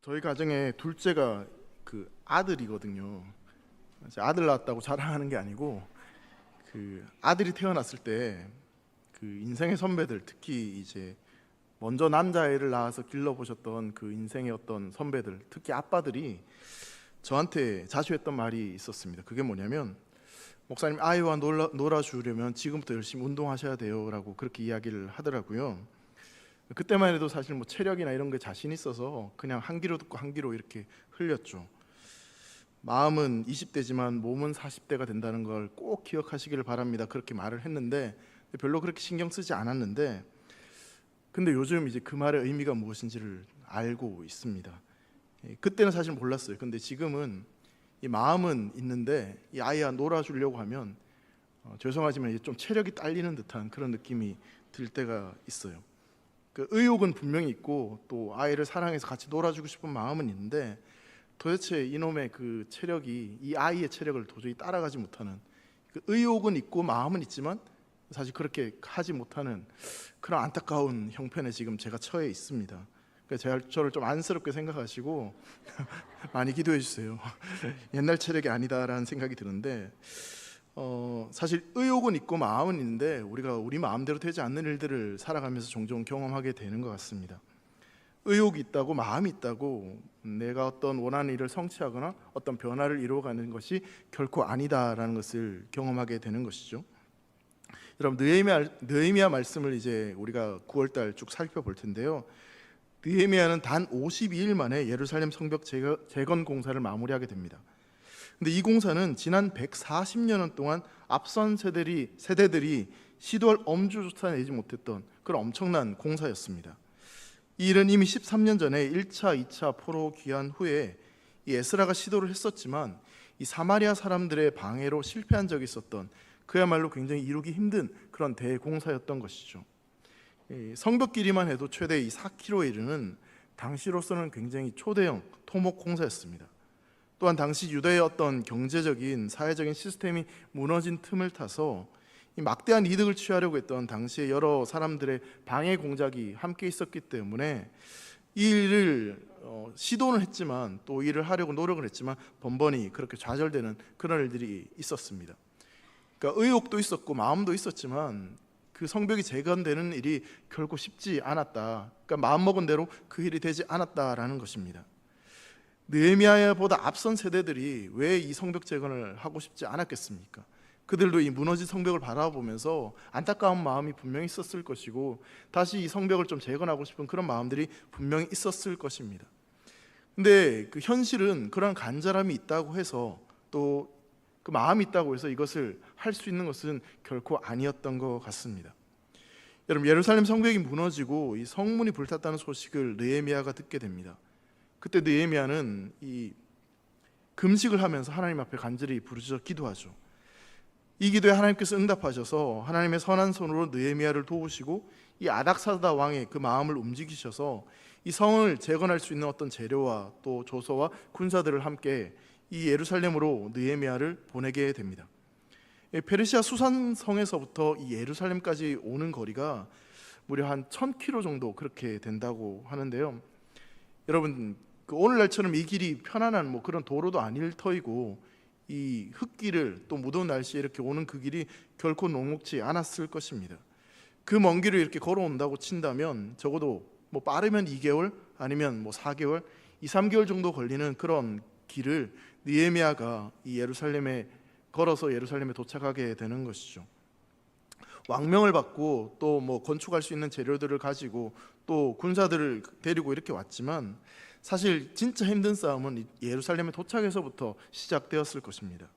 저희 가정에 둘째가 아들이거든요. 아들 낳았다고 자랑하는 게 아니고 아들이 태어났을 때 인생의 선배들, 특히 이제 먼저 남자애를 낳아서 길러보셨던 인생의 어떤 선배들, 특히 아빠들이 저한테 자주 했던 말이 있었습니다. 그게 뭐냐면, 목사님, 아이와 놀아주려면 지금부터 열심히 운동하셔야 돼요 라고 그렇게 이야기를 하더라고요. 그때만 해도 사실 뭐 체력이나 이런 게 자신 있어서 그냥 한 귀로 듣고 한 귀로 이렇게 흘렸죠. 마음은 20대지만 몸은 40대가 된다는 걸 꼭 기억하시기를 바랍니다, 그렇게 말을 했는데 별로 그렇게 신경 쓰지 않았는데, 근데 요즘 이제 그 말의 의미가 무엇인지를 알고 있습니다. 그때는 사실 몰랐어요. 근데 지금은 이 마음은 있는데 이 아이와 놀아주려고 하면 죄송하지만 이제 좀 체력이 딸리는 듯한 그런 느낌이 들 때가 있어요. 그 의욕은 분명히 있고 또 아이를 사랑해서 같이 놀아주고 싶은 마음은 있는데, 도대체 이놈의 그 체력이 이 아이의 체력을 도저히 따라가지 못하는, 그 의욕은 있고 마음은 있지만 사실 그렇게 하지 못하는 그런 안타까운 형편에 지금 제가 처해 있습니다. 그러니까 저를 좀 안쓰럽게 생각하시고 많이 기도해 주세요. 옛날 체력이 아니다라는 생각이 드는데, 사실 의욕은 있고 마음은 있는데 우리가 우리 마음대로 되지 않는 일들을 살아가면서 종종 경험하게 되는 것 같습니다. 의욕이 있다고, 마음이 있다고 내가 어떤 원하는 일을 성취하거나 어떤 변화를 이루어가는 것이 결코 아니다라는 것을 경험하게 되는 것이죠. 여러분, 느헤미야 말씀을 이제 우리가 9월달 쭉 살펴볼 텐데요. 느헤미야는 단 52일 만에 예루살렘 성벽 재건 공사를 마무리하게 됩니다. 근데 이 공사는 지난 140년 동안 앞선 세대들이 시도할 엄두조차 내지 못했던 그런 엄청난 공사였습니다. 이 일은 이미 13년 전에 1차, 2차 포로 귀환 후에 이 에스라가 시도를 했었지만 이 사마리아 사람들의 방해로 실패한 적이 있었던, 그야말로 굉장히 이루기 힘든 그런 대공사였던 것이죠. 성벽 길이만 해도 최대 4km에 이르는 당시로서는 굉장히 초대형 토목 공사였습니다. 또한 당시 유대의 어떤 경제적인 사회적인 시스템이 무너진 틈을 타서 이 막대한 이득을 취하려고 했던 당시의 여러 사람들의 방해 공작이 함께 있었기 때문에 이 일을 시도는 했지만 또 일을 하려고 노력을 했지만 번번이 그렇게 좌절되는 그런 일들이 있었습니다. 그러니까 의욕도 있었고 마음도 있었지만 그 성벽이 재건되는 일이 결코 쉽지 않았다. 그러니까 마음먹은 대로 그 일이 되지 않았다라는 것입니다. 느헤미야보다 앞선 세대들이 왜 이 성벽 재건을 하고 싶지 않았겠습니까? 그들도 이 무너진 성벽을 바라보면서 안타까운 마음이 분명히 있었을 것이고, 다시 이 성벽을 좀 재건하고 싶은 그런 마음들이 분명히 있었을 것입니다. 근데 그 현실은 그런 간절함이 있다고 해서, 또 그 마음이 있다고 해서 이것을 할 수 있는 것은 결코 아니었던 것 같습니다. 여러분, 예루살렘 성벽이 무너지고 이 성문이 불탔다는 소식을 느헤미야가 듣게 됩니다. 그때 느헤미야는 이 금식을 하면서 하나님 앞에 간절히 부르짖어 기도하죠. 이 기도에 하나님께서 응답하셔서 하나님의 선한 손으로 느헤미야를 도우시고 이 아닥사다 왕의 그 마음을 움직이셔서 이 성을 재건할 수 있는 어떤 재료와 또 조서와 군사들을 함께 이 예루살렘으로 느헤미야를 보내게 됩니다. 페르시아 수산성에서부터 이 예루살렘까지 오는 거리가 무려 한 1000km 정도 그렇게 된다고 하는데요. 여러분, 오늘날처럼 이 길이 편안한 그런 도로도 아닐 터이고, 이 흙길을 또 무더운 날씨에 이렇게 오는 그 길이 결코 녹록지 않았을 것입니다. 그 먼 길을 이렇게 걸어온다고 친다면 적어도 빠르면 2개월 아니면 4개월, 2-3개월 정도 걸리는 그런 길을 느헤미야가 이 예루살렘에 걸어서 예루살렘에 도착하게 되는 것이죠. 왕명을 받고 또 건축할 수 있는 재료들을 가지고 또 군사들을 데리고 이렇게 왔지만, 사실 진짜 힘든 싸움은 예루살렘에 도착해서부터 시작되었을 것입니다.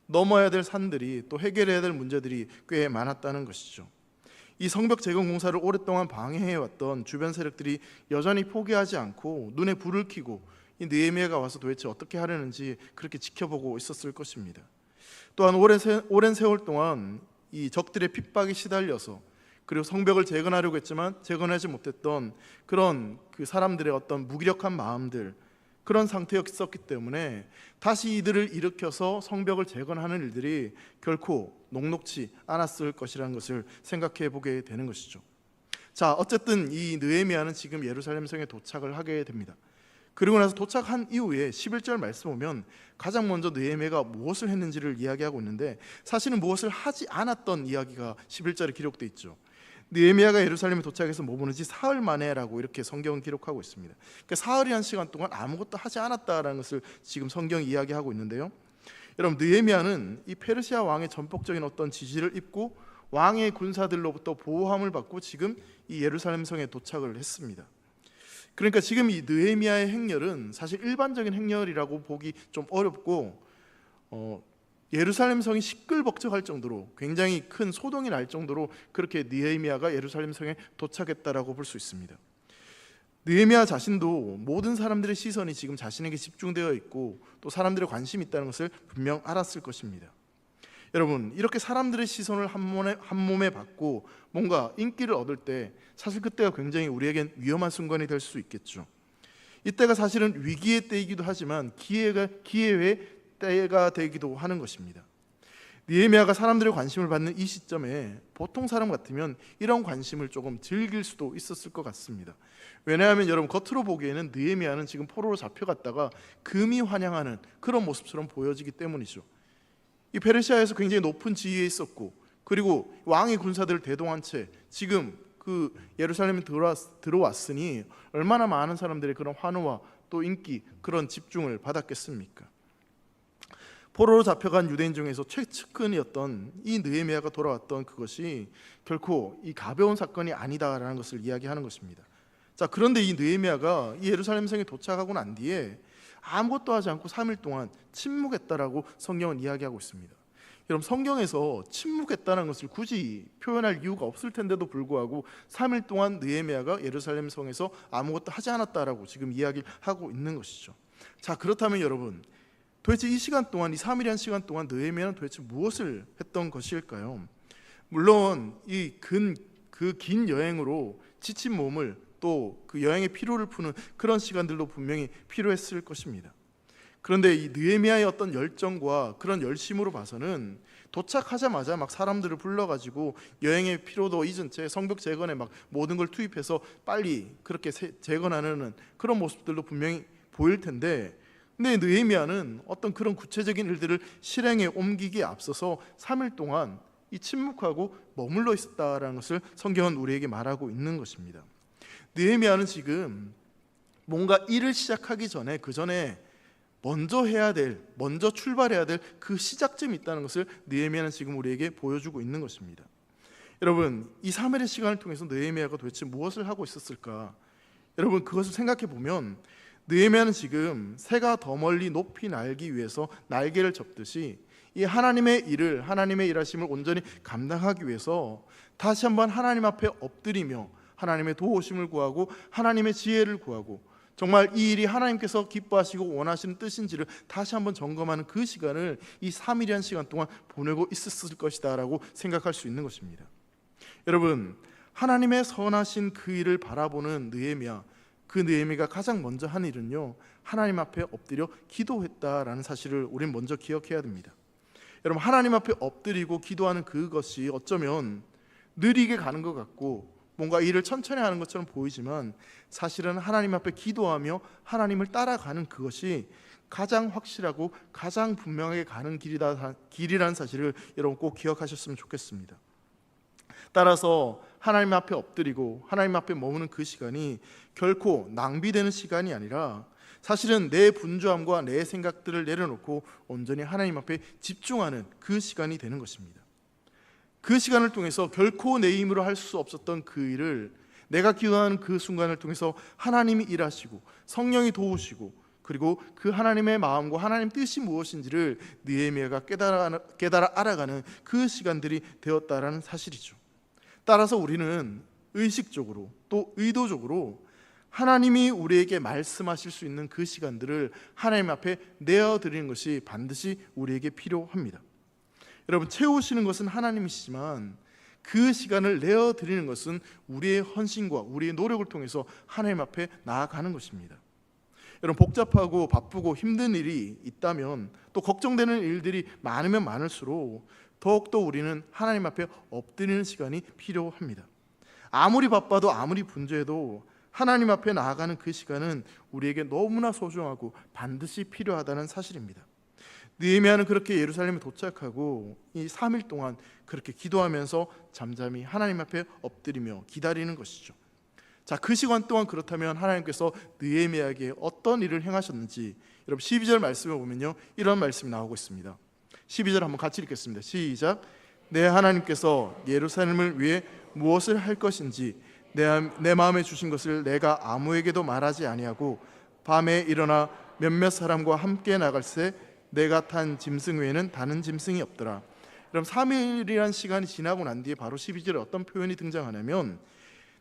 넘어야 될 산들이, 또 해결해야 될 문제들이 꽤 많았다는 것이죠. 이 성벽 재건 공사를 오랫동안 방해해왔던 주변 세력들이 여전히 포기하지 않고 눈에 불을 켜고 이 느헤미야가 와서 도대체 어떻게 하려는지 그렇게 지켜보고 있었을 것입니다. 또한 오랜 세월 동안 이 적들의 핍박에 시달려서, 그리고 성벽을 재건하려고 했지만 재건하지 못했던 그런 그 사람들의 어떤 무기력한 마음들, 그런 상태였었기 때문에 다시 이들을 일으켜서 성벽을 재건하는 일들이 결코 녹록지 않았을 것이라는 것을 생각해 보게 되는 것이죠. 자, 어쨌든 이 느헤미야는 지금 예루살렘 성에 도착을 하게 됩니다. 그리고 나서 도착한 이후에 11절 말씀 보면 가장 먼저 느헤미야가 무엇을 했는지를 이야기하고 있는데, 사실은 무엇을 하지 않았던 이야기가 11절에 기록되어 있죠. 느헤미야가 예루살렘에 도착해서 머무는 지 사흘 만에라고 이렇게 성경은 기록하고 있습니다. 그러니까 사흘이라는 시간 동안 아무것도 하지 않았다라는 것을 지금 성경이 이야기하고 있는데요. 여러분, 느헤미야는 이 페르시아 왕의 전폭적인 어떤 지시를 입고 왕의 군사들로부터 보호함을 받고 지금 이 예루살렘 성에 도착을 했습니다. 그러니까 지금 이 느헤미야의 행렬은 사실 일반적인 행렬이라고 보기 좀 어렵고, 예루살렘 성이 시끌벅적할 정도로 굉장히 큰 소동이 날 정도로 그렇게 느헤미야가 예루살렘 성에 도착했다라고 볼 수 있습니다. 느헤미야 자신도 모든 사람들의 시선이 지금 자신에게 집중되어 있고 또 사람들의 관심이 있다는 것을 분명 알았을 것입니다. 여러분, 이렇게 사람들의 시선을 한 몸에 받고 뭔가 인기를 얻을 때 사실 그때가 굉장히 우리에겐 위험한 순간이 될 수 있겠죠. 이때가 사실은 위기의 때이기도 하지만 기회의 때가 되기도 하는 것입니다. 느헤미야가 사람들의 관심을 받는 이 시점에 보통 사람 같으면 이런 관심을 조금 즐길 수도 있었을 것 같습니다. 왜냐하면 여러분, 겉으로 보기에는 느헤미야는 지금 포로로 잡혀갔다가 금이 환영하는 그런 모습처럼 보여지기 때문이죠. 이 페르시아에서 굉장히 높은 지위에 있었고, 그리고 왕의 군사들을 대동한 채 지금 그 예루살렘에 들어왔으니 얼마나 많은 사람들의 그런 환호와 또 인기, 그런 집중을 받았겠습니까? 포로로 잡혀간 유대인 중에서 최측근이었던 이 느헤미야가 돌아왔던 그것이 결코 이 가벼운 사건이 아니다라는 것을 이야기하는 것입니다. 자, 그런데 이 느헤미야가 이 예루살렘 성에 도착하고 난 뒤에 아무것도 하지 않고 3일 동안 침묵했다라고 성경은 이야기하고 있습니다. 여러분, 성경에서 침묵했다는 것을 굳이 표현할 이유가 없을 텐데도 불구하고 3일 동안 느헤미야가 예루살렘 성에서 아무것도 하지 않았다라고 지금 이야기하고 있는 것이죠. 자, 그렇다면 여러분, 도대체 이 시간 동안, 이 3일이라는 시간 동안 느헤미야는 도대체 무엇을 했던 것일까요? 물론 이 그 긴 여행으로 지친 몸을 또 그 여행의 피로를 푸는 그런 시간들도 분명히 필요했을 것입니다. 그런데 이 느헤미야의 어떤 열정과 그런 열심으로 봐서는 도착하자마자 막 사람들을 불러가지고 여행의 피로도 잊은 채 성벽 재건에 막 모든 걸 투입해서 빨리 그렇게 재건하는 그런 모습들도 분명히 보일 텐데, 근데 느헤미야는 어떤 그런 구체적인 일들을 실행에 옮기기에 앞서서 3일 동안 이 침묵하고 머물러 있었다라는 것을 성경은 우리에게 말하고 있는 것입니다. 느헤미야는 지금 뭔가 일을 시작하기 전에 그 전에 먼저 출발해야 될 그 시작점이 있다는 것을 느헤미야는 지금 우리에게 보여주고 있는 것입니다. 여러분, 이 3일의 시간을 통해서 느헤미야가 도대체 무엇을 하고 있었을까? 여러분, 그것을 생각해 보면 느헤미야는 지금 새가 더 멀리 높이 날기 위해서 날개를 접듯이 이 하나님의 일을, 하나님의 일하심을 온전히 감당하기 위해서 다시 한번 하나님 앞에 엎드리며 하나님의 도우심을 구하고 하나님의 지혜를 구하고 정말 이 일이 하나님께서 기뻐하시고 원하시는 뜻인지를 다시 한번 점검하는 그 시간을 이 3일이라는 시간 동안 보내고 있었을 것이다 라고 생각할 수 있는 것입니다. 여러분, 하나님의 선하신 그 일을 바라보는 느헤미야, 그 느헤미야가 가장 먼저 한 일은요, 하나님 앞에 엎드려 기도했다라는 사실을 우린 먼저 기억해야 됩니다. 여러분, 하나님 앞에 엎드리고 기도하는 그것이 어쩌면 느리게 가는 것 같고 뭔가 일을 천천히 하는 것처럼 보이지만 사실은 하나님 앞에 기도하며 하나님을 따라가는 그것이 가장 확실하고 가장 분명하게 가는 길이라는 사실을 여러분 꼭 기억하셨으면 좋겠습니다. 따라서 하나님 앞에 엎드리고 하나님 앞에 머무는 그 시간이 결코 낭비되는 시간이 아니라 사실은 내 분주함과 내 생각들을 내려놓고 온전히 하나님 앞에 집중하는 그 시간이 되는 것입니다. 그 시간을 통해서 결코 내 힘으로 할 수 없었던 그 일을 내가 기도하는 그 순간을 통해서 하나님이 일하시고 성령이 도우시고 그리고 그 하나님의 마음과 하나님 뜻이 무엇인지를 느헤미야가 깨달아 알아가는 그 시간들이 되었다라는 사실이죠. 따라서 우리는 의식적으로 또 의도적으로 하나님이 우리에게 말씀하실 수 있는 그 시간들을 하나님 앞에 내어드리는 것이 반드시 우리에게 필요합니다. 여러분, 채우시는 것은 하나님이시지만 그 시간을 내어드리는 것은 우리의 헌신과 우리의 노력을 통해서 하나님 앞에 나아가는 것입니다. 여러분, 복잡하고 바쁘고 힘든 일이 있다면 또 걱정되는 일들이 많으면 많을수록 더욱더 우리는 하나님 앞에 엎드리는 시간이 필요합니다. 아무리 바빠도 아무리 분주해도 하나님 앞에 나아가는 그 시간은 우리에게 너무나 소중하고 반드시 필요하다는 사실입니다. 느헤미야는 그렇게 예루살렘에 도착하고 이 3일 동안 그렇게 기도하면서 잠잠히 하나님 앞에 엎드리며 기다리는 것이죠. 자, 그 시간 동안 그렇다면 하나님께서 느헤미야에게 어떤 일을 행하셨는지 여러분 12절 말씀을 보면요, 이런 말씀이 나오고 있습니다. 12절 한번 같이 읽겠습니다. 시작. 내 하나님께서 예루살렘을 위해 무엇을 할 것인지 내 마음에 주신 것을 내가 아무에게도 말하지 아니하고 밤에 일어나 몇몇 사람과 함께 나갈새 내가 탄 짐승 외에는 다른 짐승이 없더라. 그럼 3일이란 시간이 지나고 난 뒤에 바로 12절에 어떤 표현이 등장하냐면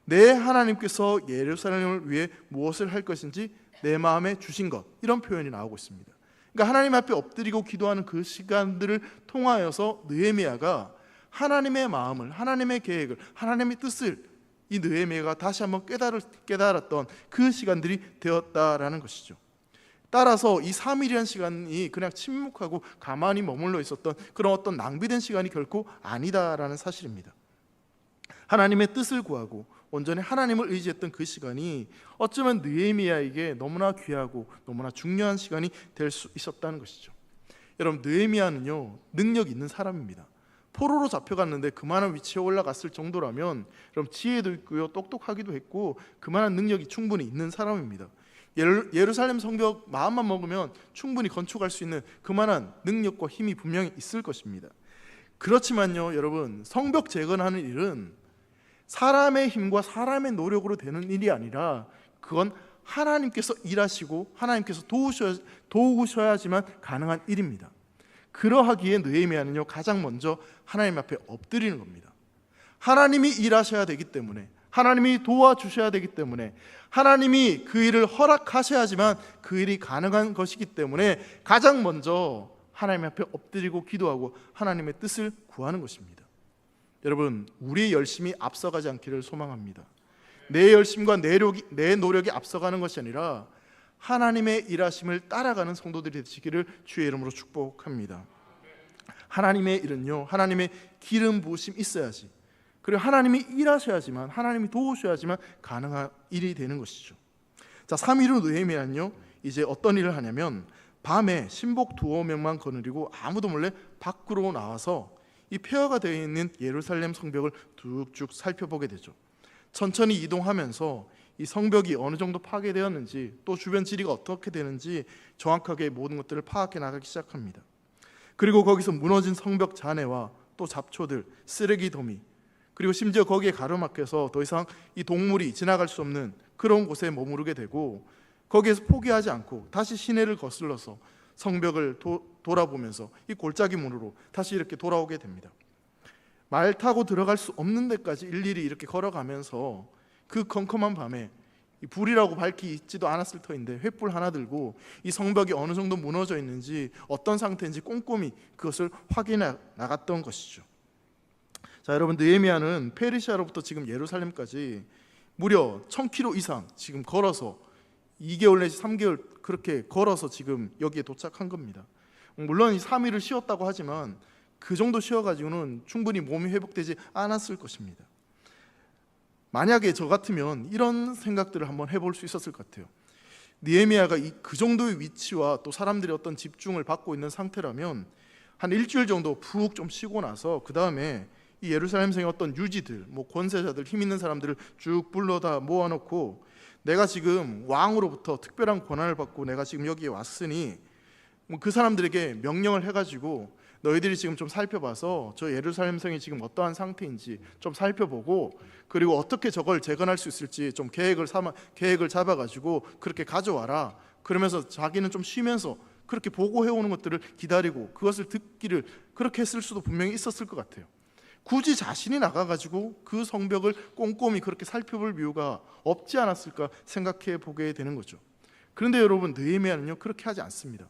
내 하나님께서 예루살렘을 위해 무엇을 할 것인지 내 마음에 주신 것, 이런 표현이 나오고 있습니다. 그러니까 하나님 앞에 엎드리고 기도하는 그 시간들을 통하여서 느헤미야가 하나님의 마음을, 하나님의 계획을, 하나님의 뜻을 이 느헤미야가 다시 한번 깨달았던 그 시간들이 되었다라는 것이죠. 따라서 이 3일이라는 시간이 그냥 침묵하고 가만히 머물러 있었던 그런 어떤 낭비된 시간이 결코 아니다라는 사실입니다. 하나님의 뜻을 구하고 온전히 하나님을 의지했던 그 시간이 어쩌면 느헤미야에게 너무나 귀하고 너무나 중요한 시간이 될 수 있었다는 것이죠. 여러분, 느헤미야는요, 능력 있는 사람입니다. 포로로 잡혀갔는데 그만한 위치에 올라갔을 정도라면 그럼 지혜도 있고요, 똑똑하기도 했고 그만한 능력이 충분히 있는 사람입니다. 예루살렘 성벽 마음만 먹으면 충분히 건축할 수 있는 그만한 능력과 힘이 분명히 있을 것입니다. 그렇지만요, 여러분, 성벽 재건하는 일은 사람의 힘과 사람의 노력으로 되는 일이 아니라 그건 하나님께서 일하시고 하나님께서 도우셔야지만 가능한 일입니다. 그러하기에 느헤미야는요, 가장 먼저 하나님 앞에 엎드리는 겁니다. 하나님이 일하셔야 되기 때문에, 하나님이 도와주셔야 되기 때문에, 하나님이 그 일을 허락하셔야지만 그 일이 가능한 것이기 때문에 가장 먼저 하나님 앞에 엎드리고 기도하고 하나님의 뜻을 구하는 것입니다. 여러분, 우리의 열심이 앞서가지 않기를 소망합니다. 내 열심과 내 노력이 앞서가는 것이 아니라 하나님의 일하심을 따라가는 성도들이 되시기를 주의 이름으로 축복합니다. 하나님의 일은요, 하나님의 기름 부으심 있어야지, 그리고 하나님이 일하셔야지만, 하나님이 도우셔야지만 가능한 일이 되는 것이죠. 자, 3일 후 느헤미야는요, 이제 어떤 일을 하냐면 밤에 신복 두어 명만 거느리고 아무도 몰래 밖으로 나와서 이 폐허가 되어 있는 예루살렘 성벽을 쭉 살펴보게 되죠. 천천히 이동하면서 이 성벽이 어느 정도 파괴되었는지, 또 주변 지리가 어떻게 되는지 정확하게 모든 것들을 파악해 나가기 시작합니다. 그리고 거기서 무너진 성벽 잔해와 또 잡초들, 쓰레기 더미, 그리고 심지어 거기에 가로막혀서 더 이상 이 동물이 지나갈 수 없는 그런 곳에 머무르게 되고, 거기에서 포기하지 않고 다시 시내를 거슬러서 성벽을 돌아보면서 이 골짜기 문으로 다시 이렇게 돌아오게 됩니다. 말 타고 들어갈 수 없는 데까지 일일이 이렇게 걸어가면서 그 컴컴한 밤에 이 불이라고 밝히 있지도 않았을 터인데 횃불 하나 들고 이 성벽이 어느 정도 무너져 있는지, 어떤 상태인지 꼼꼼히 그것을 확인해 나갔던 것이죠. 자, 여러분, 느헤미야는 페르시아로부터 지금 예루살렘까지 무려 1000km 이상 지금 걸어서 2개월 내지 3개월 그렇게 걸어서 지금 여기에 도착한 겁니다. 물론 이 3일을 쉬었다고 하지만 그 정도 쉬어가지고는 충분히 몸이 회복되지 않았을 것입니다. 만약에 저 같으면 이런 생각들을 한번 해볼 수 있었을 것 같아요. 느헤미야가 그 정도의 위치와 또 사람들의 어떤 집중을 받고 있는 상태라면 한 일주일 정도 푹 좀 쉬고 나서 그 다음에 이 예루살렘성의 어떤 유지들, 권세자들, 힘 있는 사람들을 쭉 불러다 모아놓고 내가 지금 왕으로부터 특별한 권한을 받고 내가 지금 여기에 왔으니 그 사람들에게 명령을 해가지고 너희들이 지금 좀 살펴봐서 저 예루살렘 성이 지금 어떠한 상태인지 좀 살펴보고, 그리고 어떻게 저걸 재건할 수 있을지 좀 계획을 잡아가지고 그렇게 가져와라. 그러면서 자기는 좀 쉬면서 그렇게 보고해오는 것들을 기다리고 그것을 듣기를 그렇게 했을 수도 분명히 있었을 것 같아요. 굳이 자신이 나가가지고 그 성벽을 꼼꼼히 그렇게 살펴볼 이유가 없지 않았을까 생각해 보게 되는 거죠. 그런데 여러분, 느헤미야는요 그렇게 하지 않습니다.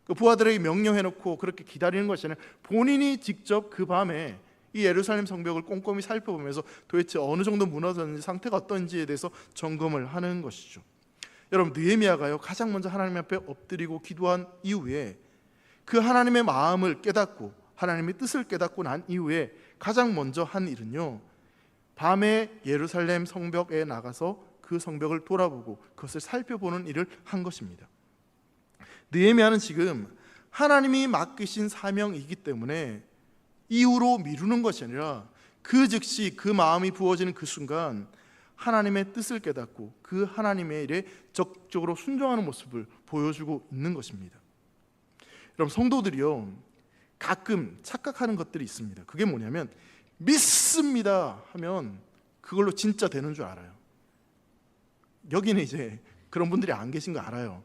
그 부하들에게 명령해놓고 그렇게 기다리는 것이 아니라 본인이 직접 그 밤에 이 예루살렘 성벽을 꼼꼼히 살펴보면서 도대체 어느 정도 무너졌는지, 상태가 어떤지에 대해서 점검을 하는 것이죠. 여러분, 느헤미야가요 가장 먼저 하나님 앞에 엎드리고 기도한 이후에 그 하나님의 마음을 깨닫고 하나님의 뜻을 깨닫고 난 이후에 가장 먼저 한 일은요, 밤에 예루살렘 성벽에 나가서 그 성벽을 돌아보고 그것을 살펴보는 일을 한 것입니다. 느헤미야는 지금 하나님이 맡기신 사명이기 때문에 이후로 미루는 것이 아니라 그 즉시 그 마음이 부어지는 그 순간 하나님의 뜻을 깨닫고 그 하나님의 일에 적극적으로 순종하는 모습을 보여주고 있는 것입니다. 여러분, 성도들이요, 가끔 착각하는 것들이 있습니다. 그게 뭐냐면 믿습니다 하면 그걸로 진짜 되는 줄 알아요. 여기는 이제 그런 분들이 안 계신 거 알아요.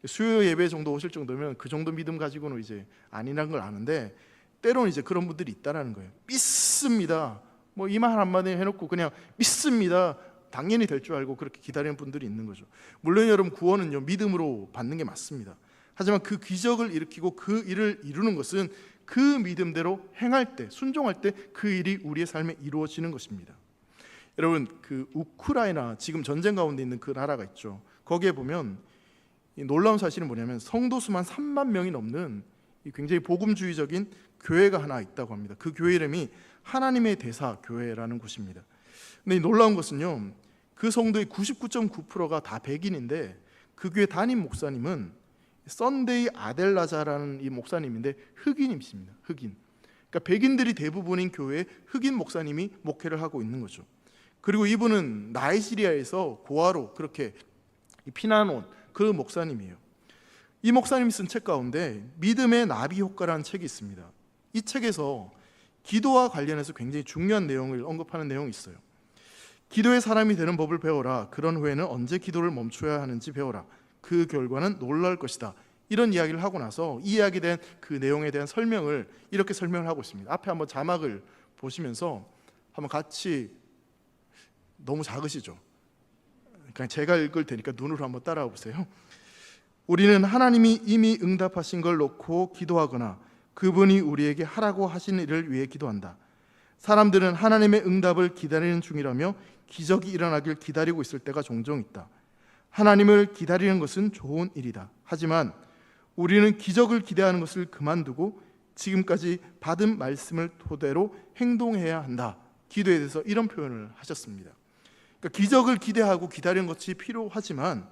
수요 예배 정도 오실 정도면 그 정도 믿음 가지고는 이제 아니라는 걸 아는데, 때로는 이제 그런 분들이 있다라는 거예요. 믿습니다, 뭐 이 말 한마디 해놓고 그냥 믿습니다, 당연히 될 줄 알고 그렇게 기다리는 분들이 있는 거죠. 물론 여러분, 구원은요 믿음으로 받는 게 맞습니다. 하지만 그 기적을 일으키고 그 일을 이루는 것은 그 믿음대로 행할 때, 순종할 때 그 일이 우리의 삶에 이루어지는 것입니다. 여러분, 그 우크라이나, 지금 전쟁 가운데 있는 그 나라가 있죠. 거기에 보면 이 놀라운 사실은 뭐냐면 성도 수만 3만 명이 넘는 이 굉장히 복음주의적인 교회가 하나 있다고 합니다. 그 교회 이름이 하나님의 대사 교회라는 곳입니다. 근데 이 놀라운 것은요, 그 성도의 99.9%가 다 백인인데 그 교회 담임 목사님은 썬데이 아델라자라는 이 목사님인데 흑인이십니다. 흑인. 그러니까 백인들이 대부분인 교회에 흑인 목사님이 목회를 하고 있는 거죠. 그리고 이분은 나이지리아에서 고아로 그렇게 피난 온 그 목사님이에요. 이 목사님이 쓴 책 가운데 믿음의 나비 효과라는 책이 있습니다. 이 책에서 기도와 관련해서 굉장히 중요한 내용을 언급하는 내용이 있어요. 기도의 사람이 되는 법을 배워라. 그런 후에는 언제 기도를 멈춰야 하는지 배워라. 그 결과는 놀라울 것이다. 이런 이야기를 하고 나서 이 이야기에 대한 그 내용에 대한 설명을 이렇게 설명을 하고 있습니다. 앞에 한번 자막을 보시면서 한번 같이, 너무 작으시죠? 그냥 제가 읽을 테니까 눈으로 한번 따라와 보세요. 우리는 하나님이 이미 응답하신 걸 놓고 기도하거나 그분이 우리에게 하라고 하신 일을 위해 기도한다. 사람들은 하나님의 응답을 기다리는 중이라며 기적이 일어나길 기다리고 있을 때가 종종 있다. 하나님을 기다리는 것은 좋은 일이다. 하지만 우리는 기적을 기대하는 것을 그만두고 지금까지 받은 말씀을 토대로 행동해야 한다. 기도에 대해서 이런 표현을 하셨습니다. 그러니까 기적을 기대하고 기다리는 것이 필요하지만,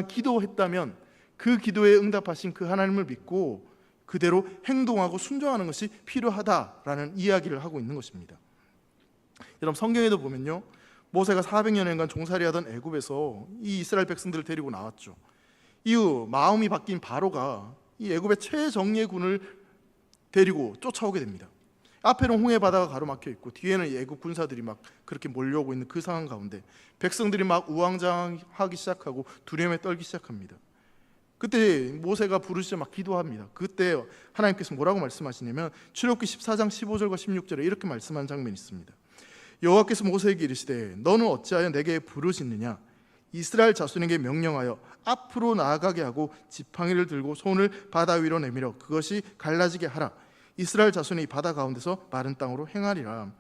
기도했다면 그 기도에 응답하신 그 하나님을 믿고 그대로 행동하고 순종하는 것이 필요하다라는 이야기를 하고 있는 것입니다. 여러분, 성경에도 보면요, 모세가 400년간 종살이하던 애굽에서 이 이스라엘 백성들을 데리고 나왔죠. 이후 마음이 바뀐 바로가 이 애굽의 최정예군을 데리고 쫓아오게 됩니다. 앞에는 홍해 바다가 가로막혀 있고 뒤에는 애굽 군사들이 막 그렇게 몰려오고 있는 그 상황 가운데 백성들이 막 우왕좌왕하기 시작하고 두려움에 떨기 시작합니다. 그때 모세가 부르시자 막 기도합니다. 그때 하나님께서 뭐라고 말씀하시냐면 출애굽기 14장 15절과 16절에 이렇게 말씀한 장면이 있습니다. 여호와께서 모세에게 이르시되 너는 어찌하여 내게 부르짖느냐? 이스라엘 자손에게 명령하여 앞으로 나아가게 하고 지팡이를 들고 손을 바다 위로 내밀어 그것이 갈라지게 하라. 이스라엘 자손이 이 바다 가운데서 마른 땅으로 행하리라.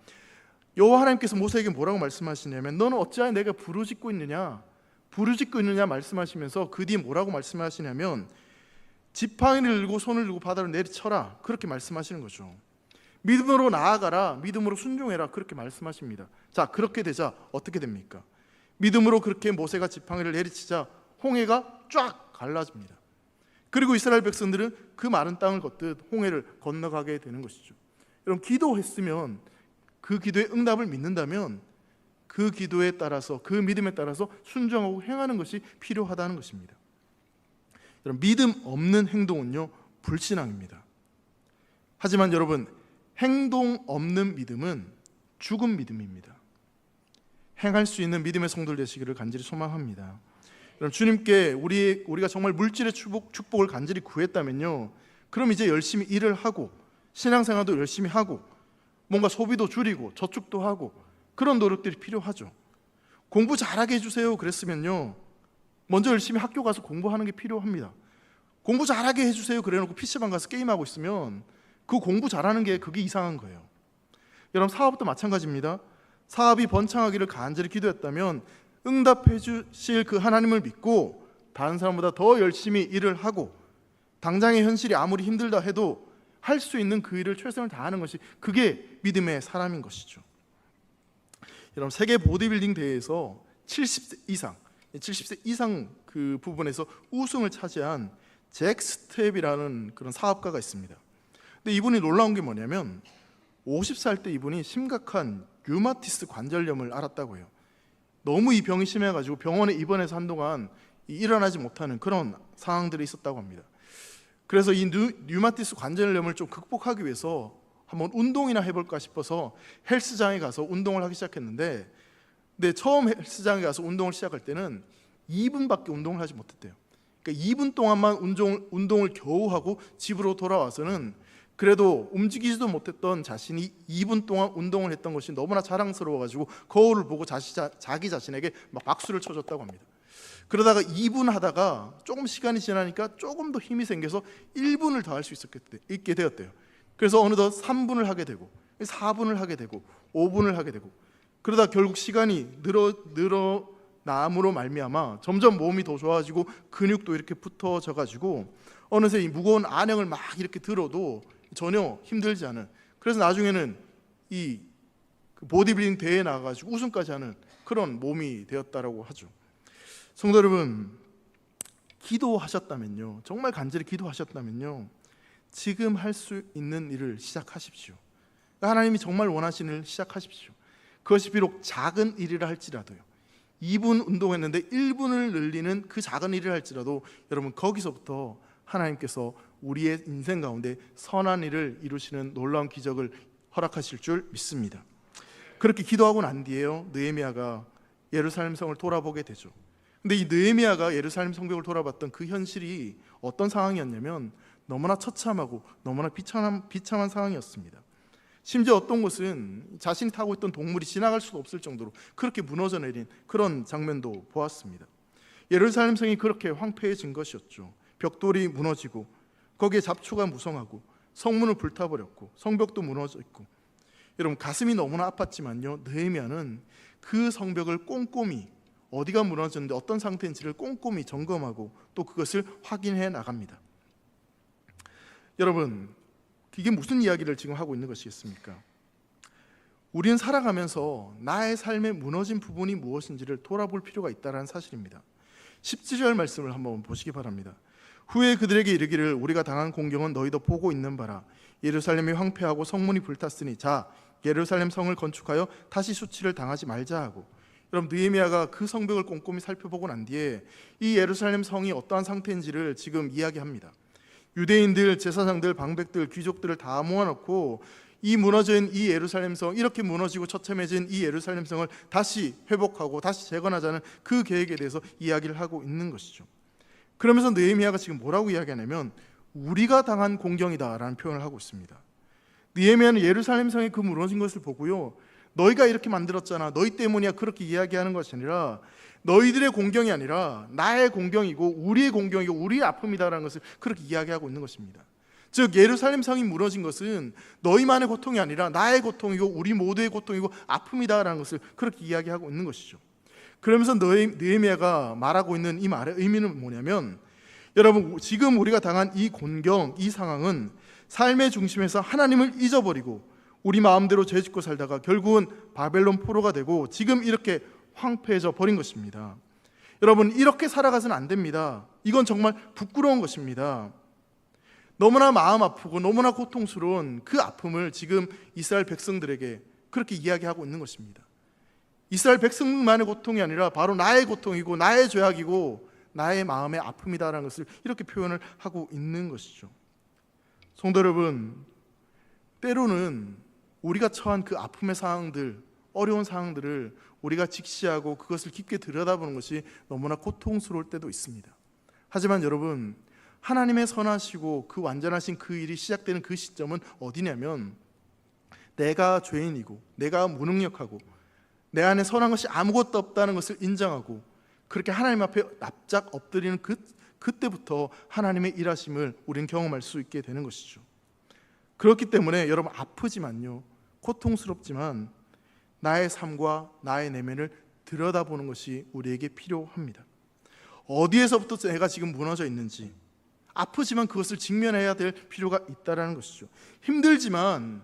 여호와 하나님께서 모세에게 뭐라고 말씀하시냐면 너는 어찌하여 내가 부르짖고 있느냐 말씀하시면서 그 뒤에 뭐라고 말씀하시냐면 지팡이를 들고 손을 들고 바다로 내리쳐라, 그렇게 말씀하시는 거죠. 믿음으로 나아가라, 믿음으로 순종해라, 그렇게 말씀하십니다. 자, 그렇게 되자 어떻게 됩니까? 믿음으로 그렇게 모세가 지팡이를 내리치자 홍해가 쫙 갈라집니다. 그리고 이스라엘 백성들은 그 마른 땅을 걷듯 홍해를 건너가게 되는 것이죠. 여러분, 기도했으면 그 기도의 응답을 믿는다면 그 기도에 따라서, 그 믿음에 따라서 순종하고 행하는 것이 필요하다는 것입니다. 여러분, 믿음 없는 행동은요 불신앙입니다. 하지만 여러분, 행동 없는 믿음은 죽은 믿음입니다. 행할 수 있는 믿음의 성도들 되시기를 간절히 소망합니다. 여러분, 주님께 우리가 정말 물질의 축복을 간절히 구했다면요, 그럼 이제 열심히 일을 하고 신앙생활도 열심히 하고 뭔가 소비도 줄이고 저축도 하고 그런 노력들이 필요하죠. 공부 잘하게 해주세요 그랬으면요, 먼저 열심히 학교 가서 공부하는 게 필요합니다. 공부 잘하게 해주세요 그래놓고 PC방 가서 게임하고 있으면 그 공부 잘하는 게 그게 이상한 거예요. 여러분, 사업도 마찬가지입니다. 사업이 번창하기를 간절히 기도했다면 응답해 주실 그 하나님을 믿고 다른 사람보다 더 열심히 일을 하고 당장의 현실이 아무리 힘들다 해도 할 수 있는 그 일을 최선을 다하는 것이, 그게 믿음의 사람인 것이죠. 여러분, 세계 보디빌딩 대회에서 70세 이상, 70세 이상 그 부분에서 우승을 차지한 잭 스텝이라는 그런 사업가가 있습니다. 근데 이분이 놀라운 게 뭐냐면 50살 때 이분이 심각한 류마티스 관절염을 앓았다고 해요. 너무 이 병이 심해가지고 병원에 입원해서 한동안 일어나지 못하는 그런 상황들이 있었다고 합니다. 그래서 이 류마티스 관절염을 좀 극복하기 위해서 한번 운동이나 해볼까 싶어서 헬스장에 가서 운동을 하기 시작했는데, 근데 처음 헬스장에 가서 운동을 시작할 때는 2분밖에 운동을 하지 못했대요. 그러니까 2분 동안만 운동을 겨우 하고 집으로 돌아와서는 그래도 움직이지도 못했던 자신이 2분 동안 운동을 했던 것이 너무나 자랑스러워가지고 거울을 보고 자기 자신에게 막 박수를 쳐줬다고 합니다. 그러다가 2분 하다가 조금 시간이 지나니까 조금 더 힘이 생겨서 1분을 더 할 수 있게 되었대요. 그래서 어느덧 3분을 하게 되고 4분을 하게 되고 5분을 하게 되고, 그러다 결국 시간이 늘어남으로 말미암아 점점 몸이 더 좋아지고 근육도 이렇게 붙어져 가지고 어느새 이 무거운 안형을 막 이렇게 들어도 전혀 힘들지 않은, 그래서 나중에는 이 보디빌딩 대회에 나가가지고 우승까지 하는 그런 몸이 되었다라고 하죠. 성도 여러분, 기도하셨다면요, 정말 간절히 기도하셨다면요, 지금 할 수 있는 일을 시작하십시오. 하나님이 정말 원하시는 일을 시작하십시오. 그것이 비록 작은 일이라 할지라도요, 2분 운동했는데 1분을 늘리는 그 작은 일을 할지라도 여러분, 거기서부터 하나님께서 우리의 인생 가운데 선한 일을 이루시는 놀라운 기적을 허락하실 줄 믿습니다. 그렇게 기도하고 난 뒤에요, 느헤미야가 예루살렘 성을 돌아보게 되죠. 근데 이 느헤미야가 예루살렘 성벽을 돌아봤던 그 현실이 어떤 상황이었냐면 너무나 처참하고 너무나 비참한 상황이었습니다. 심지어 어떤 곳은 자신이 타고 있던 동물이 지나갈 수도 없을 정도로 그렇게 무너져 내린 그런 장면도 보았습니다. 예루살렘 성이 그렇게 황폐해진 것이었죠. 벽돌이 무너지고 거기에 잡초가 무성하고 성문을 불타버렸고 성벽도 무너져 있고, 여러분 가슴이 너무나 아팠지만요, 느헤미야는 그 성벽을 꼼꼼히 어디가 무너졌는데 어떤 상태인지를 꼼꼼히 점검하고 또 그것을 확인해 나갑니다. 여러분, 이게 무슨 이야기를 지금 하고 있는 것이겠습니까? 우리는 살아가면서 나의 삶의 무너진 부분이 무엇인지를 돌아볼 필요가 있다는 사실입니다. 17절 말씀을 한번 보시기 바랍니다. 후에 그들에게 이르기를 우리가 당한 공경은 너희도 보고 있는 바라. 예루살렘이 황폐하고 성문이 불탔으니 자 예루살렘 성을 건축하여 다시 수치를 당하지 말자 하고, 여러분 느헤미야가 그 성벽을 꼼꼼히 살펴보고 난 뒤에 이 예루살렘 성이 어떠한 상태인지를 지금 이야기합니다. 유대인들, 제사장들, 방백들, 귀족들을 다 모아놓고 이 무너진 이 예루살렘 성, 이렇게 무너지고 처참해진 이 예루살렘 성을 다시 회복하고 다시 재건하자는 그 계획에 대해서 이야기를 하고 있는 것이죠. 그러면서 느헤미야가 지금 뭐라고 이야기하냐면 우리가 당한 공경이다라는 표현을 하고 있습니다. 느헤미야는 예루살렘 성의 그 무너진 것을 보고요, 너희가 이렇게 만들었잖아, 너희 때문이야, 그렇게 이야기하는 것이 아니라 너희들의 공경이 아니라 나의 공경이고 우리의 공경이고 우리의 아픔이다라는 것을 그렇게 이야기하고 있는 것입니다. 즉 예루살렘 성이 무너진 것은 너희만의 고통이 아니라 나의 고통이고 우리 모두의 고통이고 아픔이다라는 것을 그렇게 이야기하고 있는 것이죠. 그러면서 느헤미야가 말하고 있는 이 말의 의미는 뭐냐면, 여러분 지금 우리가 당한 이 곤경, 이 상황은 삶의 중심에서 하나님을 잊어버리고 우리 마음대로 죄짓고 살다가 결국은 바벨론 포로가 되고 지금 이렇게 황폐해져 버린 것입니다. 여러분 이렇게 살아가서는 안 됩니다. 이건 정말 부끄러운 것입니다. 너무나 마음 아프고 너무나 고통스러운 그 아픔을 지금 이스라엘 백성들에게 그렇게 이야기하고 있는 것입니다. 이스라엘 백성만의 고통이 아니라 바로 나의 고통이고 나의 죄악이고 나의 마음의 아픔이다라는 것을 이렇게 표현을 하고 있는 것이죠. 성도 여러분, 때로는 우리가 처한 그 아픔의 상황들, 어려운 상황들을 우리가 직시하고 그것을 깊게 들여다보는 것이 너무나 고통스러울 때도 있습니다. 하지만 여러분, 하나님의 선하시고 그 완전하신 그 일이 시작되는 그 시점은 어디냐면 내가 죄인이고 내가 무능력하고 내 안에 선한 것이 아무것도 없다는 것을 인정하고 그렇게 하나님 앞에 납작 엎드리는 그때부터 하나님의 일하심을 우리는 경험할 수 있게 되는 것이죠. 그렇기 때문에 여러분 아프지만요, 고통스럽지만 나의 삶과 나의 내면을 들여다보는 것이 우리에게 필요합니다. 어디에서부터 내가 지금 무너져 있는지, 아프지만 그것을 직면해야 될 필요가 있다는 것이죠. 힘들지만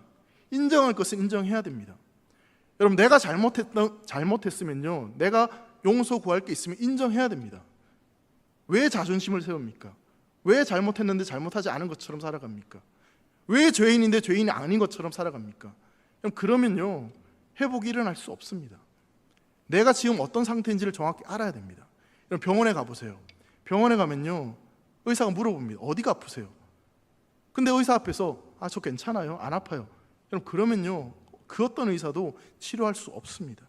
인정할 것은 인정해야 됩니다. 여러분 내가 잘못했으면요, 내가 용서 구할 게 있으면 인정해야 됩니다. 왜 자존심을 세웁니까? 왜 잘못했는데 잘못하지 않은 것처럼 살아갑니까? 왜 죄인인데 죄인이 아닌 것처럼 살아갑니까? 그러면요, 회복이 일어날 수 없습니다. 내가 지금 어떤 상태인지를 정확히 알아야 됩니다. 여러분, 병원에 가보세요. 병원에 가면요, 의사가 물어봅니다. 어디가 아프세요? 근데 의사 앞에서 저 괜찮아요, 안 아파요. 여러분, 그러면요, 그 어떤 의사도 치료할 수 없습니다.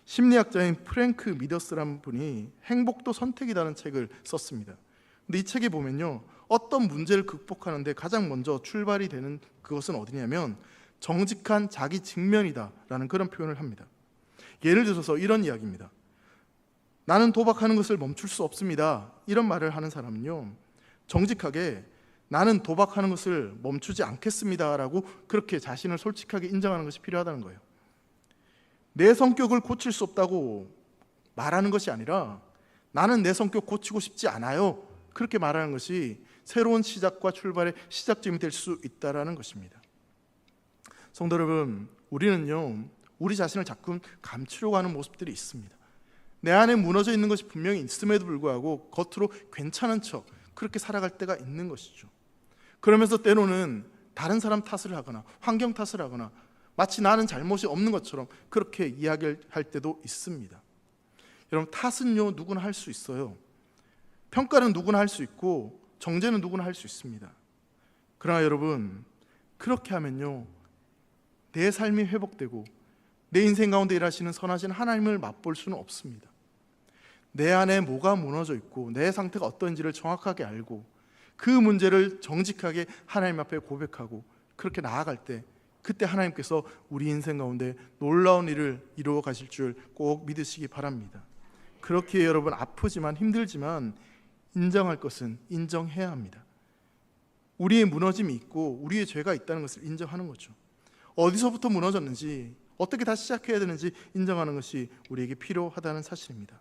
심리학자인 프랭크 미더스라는 분이 행복도 선택이라는 책을 썼습니다. 근데 이 책에 보면요, 어떤 문제를 극복하는데 가장 먼저 출발이 되는 그것은 어디냐면 정직한 자기 직면이다라는 그런 표현을 합니다. 예를 들어서 이런 이야기입니다. 나는 도박하는 것을 멈출 수 없습니다. 이런 말을 하는 사람은요, 정직하게 나는 도박하는 것을 멈추지 않겠습니다라고 그렇게 자신을 솔직하게 인정하는 것이 필요하다는 거예요. 내 성격을 고칠 수 없다고 말하는 것이 아니라 나는 내 성격 고치고 싶지 않아요, 그렇게 말하는 것이 새로운 시작과 출발의 시작점이 될 수 있다는 것입니다. 성도 여러분, 우리는요, 우리 자신을 자꾸 감추려고 하는 모습들이 있습니다. 내 안에 무너져 있는 것이 분명히 있음에도 불구하고 겉으로 괜찮은 척 그렇게 살아갈 때가 있는 것이죠. 그러면서 때로는 다른 사람 탓을 하거나 환경 탓을 하거나 마치 나는 잘못이 없는 것처럼 그렇게 이야기를 할 때도 있습니다. 여러분, 탓은요, 누구나 할 수 있어요. 평가는 누구나 할 수 있고 정죄는 누구나 할 수 있습니다. 그러나 여러분, 그렇게 하면요, 내 삶이 회복되고 내 인생 가운데 일하시는 선하신 하나님을 맛볼 수는 없습니다. 내 안에 뭐가 무너져 있고 내 상태가 어떤지를 정확하게 알고 그 문제를 정직하게 하나님 앞에 고백하고 그렇게 나아갈 때, 그때 하나님께서 우리 인생 가운데 놀라운 일을 이루어 가실 줄 꼭 믿으시기 바랍니다. 그렇게 여러분, 아프지만 힘들지만 인정할 것은 인정해야 합니다. 우리의 무너짐이 있고 우리의 죄가 있다는 것을 인정하는 거죠. 어디서부터 무너졌는지, 어떻게 다시 시작해야 되는지 인정하는 것이 우리에게 필요하다는 사실입니다.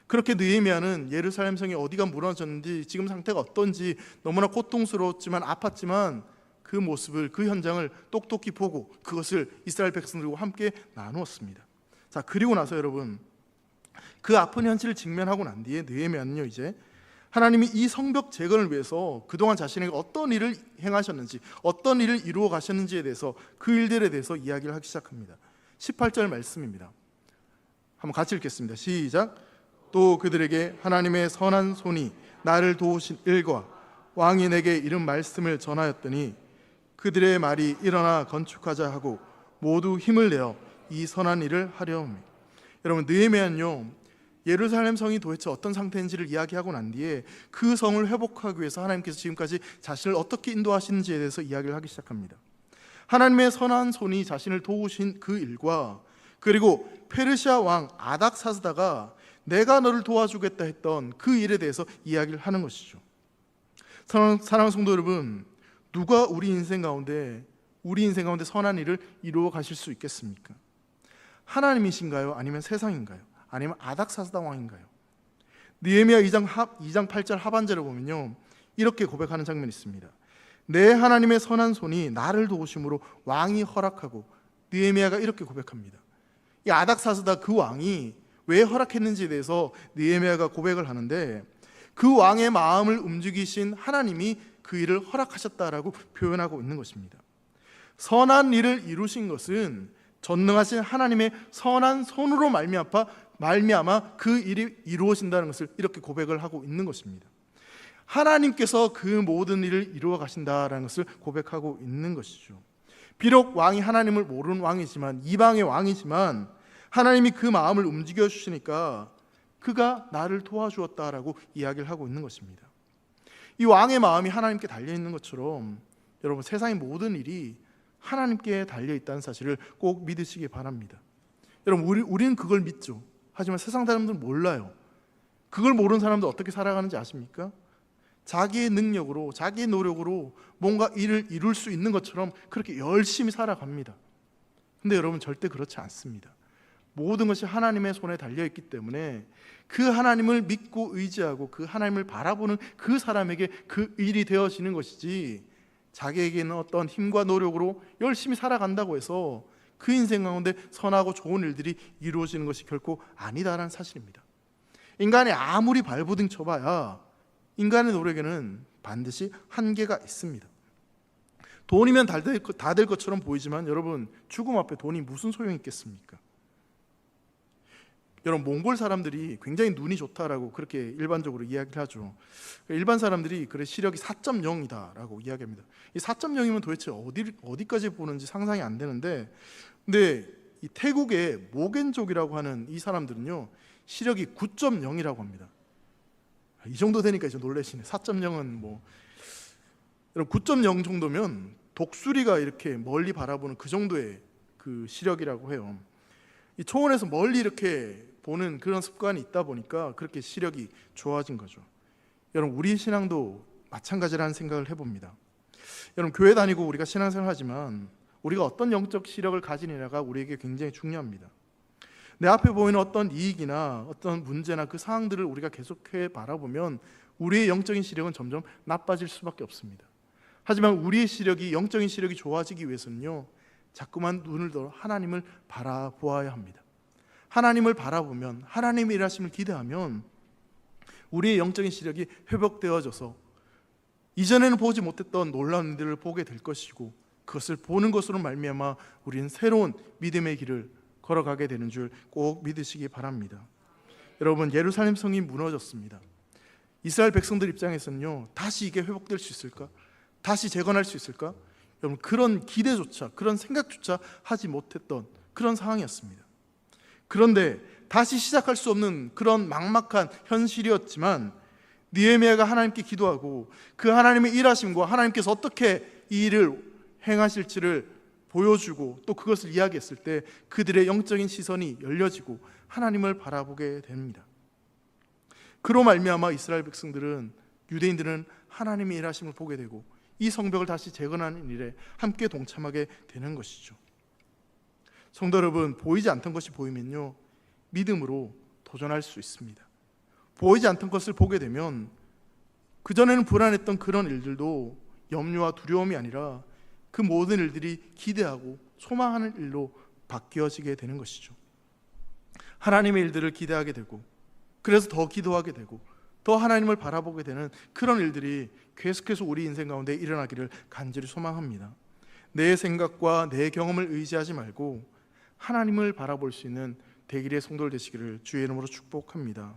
그렇게 느헤미야는 예루살렘 성이 어디가 무너졌는지, 지금 상태가 어떤지 너무나 고통스러웠지만 아팠지만 그 모습을, 그 현장을 똑똑히 보고 그것을 이스라엘 백성들과 함께 나누었습니다. 자, 그리고 나서 여러분, 그 아픈 현실을 직면하고 난 뒤에 느헤미야는요, 이제 하나님이 이 성벽 재건을 위해서 그동안 자신에게 어떤 일을 행하셨는지, 어떤 일을 이루어 가셨는지에 대해서, 그 일들에 대해서 이야기를 하기 시작합니다. 18절 말씀입니다. 한번 같이 읽겠습니다. 시작. 또 그들에게 하나님의 선한 손이 나를 도우신 일과 왕이 내게 이른 말씀을 전하였더니 그들의 말이 일어나 건축하자 하고 모두 힘을 내어 이 선한 일을 하려 합니다. 여러분, 느헤미야는요, 예루살렘 성이 도대체 어떤 상태인지를 이야기하고 난 뒤에 그 성을 회복하기 위해서 하나님께서 지금까지 자신을 어떻게 인도하시는지에 대해서 이야기를 하기 시작합니다. 하나님의 선한 손이 자신을 도우신 그 일과, 그리고 페르시아 왕 아닥사스다가 내가 너를 도와주겠다 했던 그 일에 대해서 이야기를 하는 것이죠. 사랑하는 성도 여러분, 누가 우리 인생 가운데 선한 일을 이루어 가실 수 있겠습니까? 하나님이신가요? 아니면 세상인가요? 아니면 아닥사스다 왕인가요? 느헤미야 2장 8절 하반절을 보면요, 이렇게 고백하는 장면이 있습니다. 내 하나님의 선한 손이 나를 도우심으로 왕이 허락하고, 느헤미야가 이렇게 고백합니다. 이 아닥사스다 그 왕이 왜 허락했는지에 대해서 느헤미야가 고백을 하는데, 그 왕의 마음을 움직이신 하나님이 그 일을 허락하셨다라고 표현하고 있는 것입니다. 선한 일을 이루신 것은 전능하신 하나님의 선한 손으로 말미암아 그 일이 이루어진다는 것을 이렇게 고백을 하고 있는 것입니다. 하나님께서 그 모든 일을 이루어 가신다라는 것을 고백하고 있는 것이죠. 비록 왕이 하나님을 모르는 왕이지만, 이방의 왕이지만 하나님이 그 마음을 움직여 주시니까 그가 나를 도와주었다라고 이야기를 하고 있는 것입니다. 이 왕의 마음이 하나님께 달려 있는 것처럼 여러분, 세상의 모든 일이 하나님께 달려 있다는 사실을 꼭 믿으시기 바랍니다. 여러분, 우리는 그걸 믿죠. 하지만 세상 사람들은 몰라요. 그걸 모르는 사람들 어떻게 살아가는지 아십니까? 자기의 능력으로, 자기의 노력으로 뭔가 일을 이룰 수 있는 것처럼 그렇게 열심히 살아갑니다. 근데 여러분, 절대 그렇지 않습니다. 모든 것이 하나님의 손에 달려있기 때문에 그 하나님을 믿고 의지하고 그 하나님을 바라보는 그 사람에게 그 일이 되어지는 것이지, 자기에게는 어떤 힘과 노력으로 열심히 살아간다고 해서 그 인생 가운데 선하고 좋은 일들이 이루어지는 것이 결코 아니다라는 사실입니다. 인간이 아무리 발버둥 쳐봐야 인간의 노력에는 반드시 한계가 있습니다. 돈이면 다 될 것처럼 보이지만 여러분, 죽음 앞에 돈이 무슨 소용이 있겠습니까? 여러분, 몽골 사람들이 굉장히 눈이 좋다라고 그렇게 일반적으로 이야기를 하죠. 일반 사람들이 그래 시력이 4.0이다라고 이야기합니다. 이 4.0이면 도대체 어디까지 보는지 상상이 안 되는데, 근데 이 태국의 모겐족이라고 하는 이 사람들은요, 시력이 9.0이라고 합니다. 이 정도 되니까 이제 놀라시네. 4.0은 뭐, 여러분 9.0 정도면 독수리가 이렇게 멀리 바라보는 그 정도의 그 시력이라고 해요. 이 초원에서 멀리 이렇게 보는 그런 습관이 있다 보니까 그렇게 시력이 좋아진 거죠. 여러분, 우리 신앙도 마찬가지라는 생각을 해봅니다. 여러분, 교회 다니고 우리가 신앙생활 하지만 우리가 어떤 영적 시력을 가지느냐가 우리에게 굉장히 중요합니다. 내 앞에 보이는 어떤 이익이나 어떤 문제나 그 상황들을 우리가 계속해 바라보면 우리의 영적인 시력은 점점 나빠질 수밖에 없습니다. 하지만 우리의 시력이, 영적인 시력이 좋아지기 위해서는요, 자꾸만 눈을 들어 하나님을 바라보아야 합니다. 하나님을 바라보면, 하나님의 일하심을 기대하면 우리의 영적인 시력이 회복되어져서 이전에는 보지 못했던 놀라운 일들을 보게 될 것이고, 그것을 보는 것으로 말미암아 우리는 새로운 믿음의 길을 걸어가게 되는 줄 꼭 믿으시기 바랍니다. 여러분, 예루살렘 성이 무너졌습니다. 이스라엘 백성들 입장에서는요, 다시 이게 회복될 수 있을까? 다시 재건할 수 있을까? 여러분, 그런 기대조차, 그런 생각조차 하지 못했던 그런 상황이었습니다. 그런데 다시 시작할 수 없는 그런 막막한 현실이었지만 느헤미야가 하나님께 기도하고 그 하나님의 일하심과 하나님께서 어떻게 이 일을 행하실지를 보여주고 또 그것을 이야기했을 때 그들의 영적인 시선이 열려지고 하나님을 바라보게 됩니다. 그로 말미암아 이스라엘 백성들은, 유대인들은 하나님의 일하심을 보게 되고 이 성벽을 다시 재건하는 일에 함께 동참하게 되는 것이죠. 성도 여러분, 보이지 않던 것이 보이면요, 믿음으로 도전할 수 있습니다. 보이지 않던 것을 보게 되면 그전에는 불안했던 그런 일들도 염려와 두려움이 아니라 그 모든 일들이 기대하고 소망하는 일로 바뀌어지게 되는 것이죠. 하나님의 일들을 기대하게 되고, 그래서 더 기도하게 되고 더 하나님을 바라보게 되는 그런 일들이 계속해서 우리 인생 가운데 일어나기를 간절히 소망합니다. 내 생각과 내 경험을 의지하지 말고 하나님을 바라볼 수 있는 대길의 성도들 되시기를 주의 이름으로 축복합니다.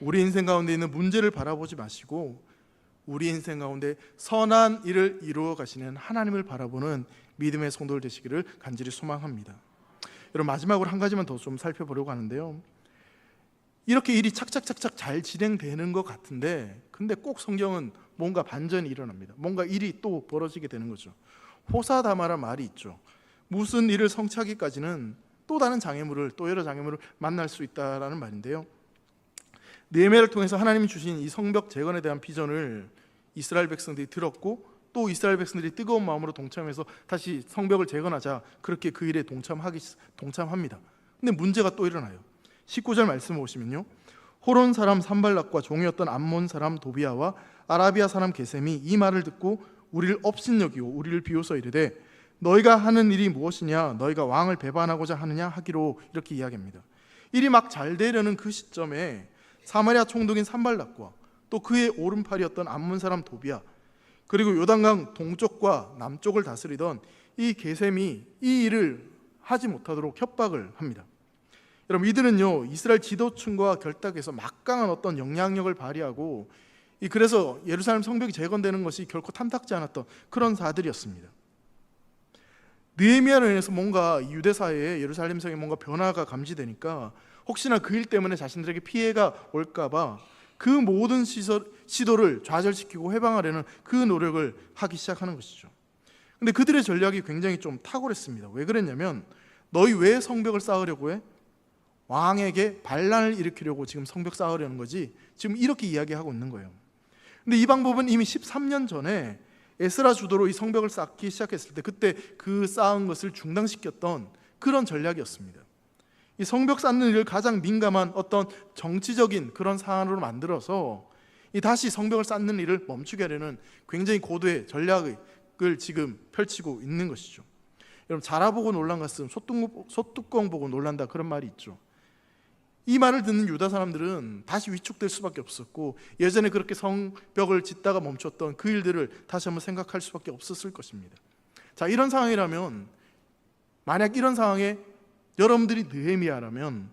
우리 인생 가운데 있는 문제를 바라보지 마시고 우리 인생 가운데 선한 일을 이루어 가시는 하나님을 바라보는 믿음의 성도들 되시기를 간절히 소망합니다. 여러분, 마지막으로 한 가지만 더 좀 살펴보려고 하는데요, 이렇게 일이 착착착착 잘 진행되는 것 같은데 근데 꼭 성경은 뭔가 반전이 일어납니다. 뭔가 일이 또 벌어지게 되는 거죠. 호사다마란 말이 있죠. 무슨 일을 성취하기까지는 또 다른 장애물을, 또 여러 장애물을 만날 수 있다라는 말인데요, 느헤미야를 통해서 하나님이 주신 이 성벽 재건에 대한 비전을 이스라엘 백성들이 들었고 또 이스라엘 백성들이 뜨거운 마음으로 동참해서 다시 성벽을 재건하자 그렇게 그 일에 동참합니다. 근데 문제가 또 일어나요. 19절 말씀 보시면요, 호론 사람 산발락과 종이었던 암몬 사람 도비아와 아라비아 사람 게셈이 이 말을 듣고 우리를 업신여기고 우리를 비웃어 이르되 너희가 하는 일이 무엇이냐, 너희가 왕을 배반하고자 하느냐 하기로, 이렇게 이야기합니다. 일이 막 잘 되려는 그 시점에 사마리아 총독인 산발락과 또 그의 오른팔이었던 암몬 사람 도비아, 그리고 요단강 동쪽과 남쪽을 다스리던 이 게셈이 이 일을 하지 못하도록 협박을 합니다. 여러분, 이들은요, 이스라엘 지도층과 결탁해서 막강한 어떤 영향력을 발휘하고 그래서 예루살렘 성벽이 재건되는 것이 결코 탐탁지 않았던 그런 자들이었습니다. 느헤미야로 인해서 뭔가 유대 사회에 예루살렘 성에 뭔가 변화가 감지되니까 혹시나 그 일 때문에 자신들에게 피해가 올까봐 그 모든 시도를 좌절시키고 해방하려는 그 노력을 하기 시작하는 것이죠. 근데 그들의 전략이 굉장히 좀 탁월했습니다. 왜 그랬냐면, 너희 왜 성벽을 쌓으려고 해? 왕에게 반란을 일으키려고 지금 성벽 쌓으려는 거지, 지금 이렇게 이야기하고 있는 거예요. 근데 이 방법은 이미 13년 전에 에스라 주도로 이 성벽을 쌓기 시작했을 때 그때 그 쌓은 것을 중단시켰던 그런 전략이었습니다. 이 성벽 쌓는 일을 가장 민감한 어떤 정치적인 그런 사안으로 만들어서 이 다시 성벽을 쌓는 일을 멈추게 하려는 굉장히 고도의 전략을 지금 펼치고 있는 것이죠. 여러분, 자라보고 놀란 것은 소뚜껑 보고 놀란다, 그런 말이 있죠. 이 말을 듣는 유다 사람들은 다시 위축될 수밖에 없었고, 예전에 그렇게 성벽을 짓다가 멈췄던 그 일들을 다시 한번 생각할 수밖에 없었을 것입니다. 자, 이런 상황이라면, 만약 이런 상황에 여러분들이 느헤미야라면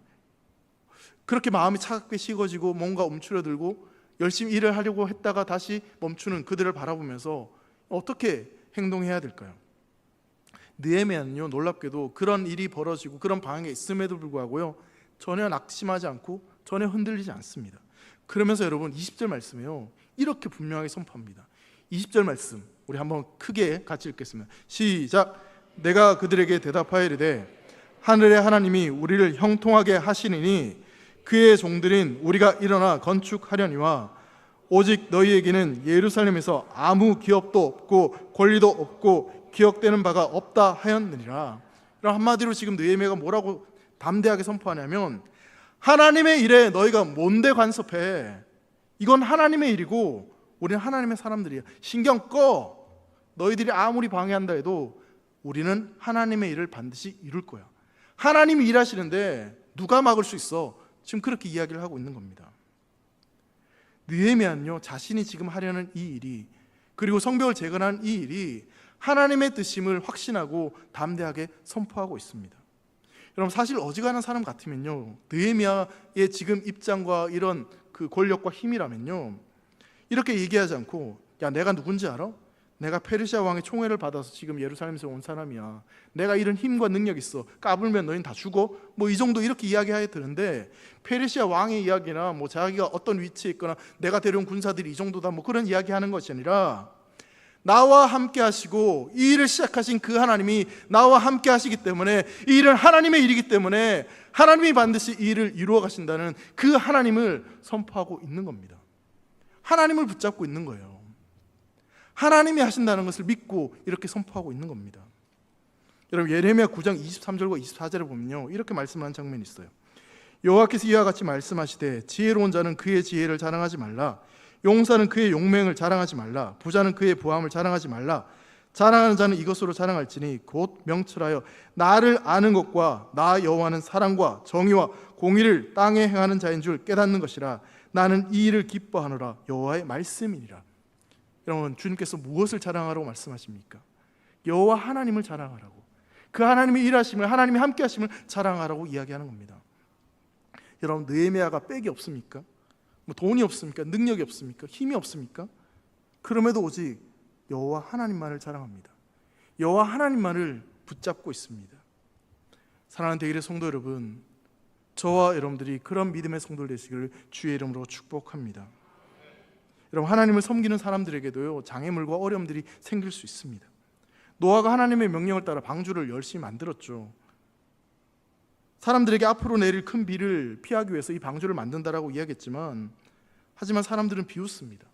그렇게 마음이 차갑게 식어지고 뭔가 움츠러들고 열심히 일을 하려고 했다가 다시 멈추는 그들을 바라보면서 어떻게 행동해야 될까요? 느헤미야는요, 놀랍게도 그런 일이 벌어지고 그런 방향에 있음에도 불구하고요, 전혀 낙심하지 않고 전혀 흔들리지 않습니다. 그러면서 여러분, 20절 말씀에요, 이렇게 분명하게 선포합니다. 20절 말씀 우리 한번 크게 같이 읽겠습니다. 시작. 내가 그들에게 대답하여 이르되 하늘의 하나님이 우리를 형통하게 하시니니 그의 종들인 우리가 일어나 건축하려니와 오직 너희에게는 예루살렘에서 아무 기업도 없고 권리도 없고 기억되는 바가 없다 하였느니라. 그럼 한마디로 지금 느헤미야가 뭐라고 담대하게 선포하냐면, 하나님의 일에 너희가 뭔데 간섭해? 이건 하나님의 일이고 우리는 하나님의 사람들이야. 신경 꺼. 너희들이 아무리 방해한다 해도 우리는 하나님의 일을 반드시 이룰 거야. 하나님이 일하시는데 누가 막을 수 있어? 지금 그렇게 이야기를 하고 있는 겁니다. 느헤미야는요, 자신이 지금 하려는 이 일이, 그리고 성벽을 재건하는 이 일이 하나님의 뜻임을 확신하고 담대하게 선포하고 있습니다. 여러분, 사실 어지간한 사람 같으면요, 느헤미야의 지금 입장과 이런 그 권력과 힘이라면요, 이렇게 얘기하지 않고, 야, 내가 누군지 알아? 내가 페르시아 왕의 총애를 받아서 지금 예루살렘에서 온 사람이야. 내가 이런 힘과 능력 있어. 까불면 너희는 다 죽어. 뭐 이 정도 이렇게 이야기해야 되는데, 페르시아 왕의 이야기나 뭐 자기가 어떤 위치에 있거나 내가 데려온 군사들이 이 정도다, 뭐 그런 이야기하는 것이 아니라, 나와 함께 하시고 이 일을 시작하신 그 하나님이 나와 함께 하시기 때문에, 이 일은 하나님의 일이기 때문에 하나님이 반드시 이 일을 이루어 가신다는 그 하나님을 선포하고 있는 겁니다. 하나님을 붙잡고 있는 거예요. 하나님이 하신다는 것을 믿고 이렇게 선포하고 있는 겁니다. 여러분, 예레미야 9장 23절과 24절에 보면요, 이렇게 말씀하는 장면이 있어요. 여호와께서 이와 같이 말씀하시되 지혜로운 자는 그의 지혜를 자랑하지 말라. 용사는 그의 용맹을 자랑하지 말라. 부자는 그의 부함을 자랑하지 말라. 자랑하는 자는 이것으로 자랑할지니 곧 명철하여 나를 아는 것과 나 여호와는 사랑과 정의와 공의를 땅에 행하는 자인 줄 깨닫는 것이라. 나는 이 일을 기뻐하노라. 여호와의 말씀이니라. 여러분, 주님께서 무엇을 자랑하라고 말씀하십니까? 여호와 하나님을 자랑하라고, 그 하나님의 일하심을, 하나님이 함께 하심을 자랑하라고 이야기하는 겁니다. 여러분, 느헤미야가 빽이 없습니까? 뭐 돈이 없습니까? 능력이 없습니까? 힘이 없습니까? 그럼에도 오직 여호와 하나님만을 자랑합니다. 여호와 하나님만을 붙잡고 있습니다. 사랑하는 대길의 성도 여러분, 저와 여러분들이 그런 믿음의 성도들 되시기를 주의 이름으로 축복합니다. 여러분, 하나님을 섬기는 사람들에게도요, 장애물과 어려움들이 생길 수 있습니다. 노아가 하나님의 명령을 따라 방주를 열심히 만들었죠. 사람들에게 앞으로 내릴 큰 비를 피하기 위해서 이 방주를 만든다라고 이야기했지만, 하지만 사람들은 비웃습니다.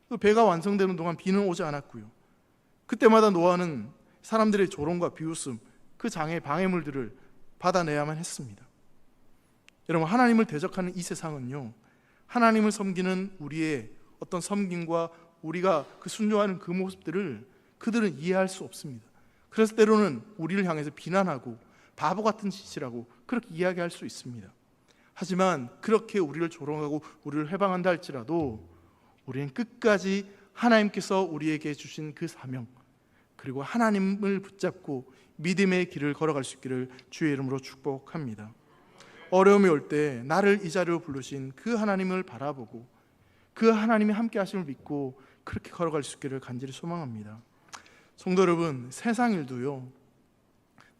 그 배가 완성되는 동안 비는 오지 않았고요. 그때마다 노아는 사람들의 조롱과 비웃음, 그 방해물들을 받아내야만 했습니다. 여러분, 하나님을 대적하는 이 세상은요, 하나님을 섬기는 우리의 어떤 섬김과 우리가 그 순종하는 그 모습들을 그들은 이해할 수 없습니다. 그래서 때로는 우리를 향해서 비난하고 바보 같은 짓이라고 그렇게 이야기할 수 있습니다. 하지만 그렇게 우리를 조롱하고 우리를 해방한다 할지라도 우리는 끝까지 하나님께서 우리에게 주신 그 사명, 그리고 하나님을 붙잡고 믿음의 길을 걸어갈 수 있기를 주의 이름으로 축복합니다. 어려움이 올 때 나를 이 자리로 부르신 그 하나님을 바라보고 그 하나님이 함께 하심을 믿고 그렇게 걸어갈 수 있기를 간절히 소망합니다. 성도 여러분, 세상 일도요,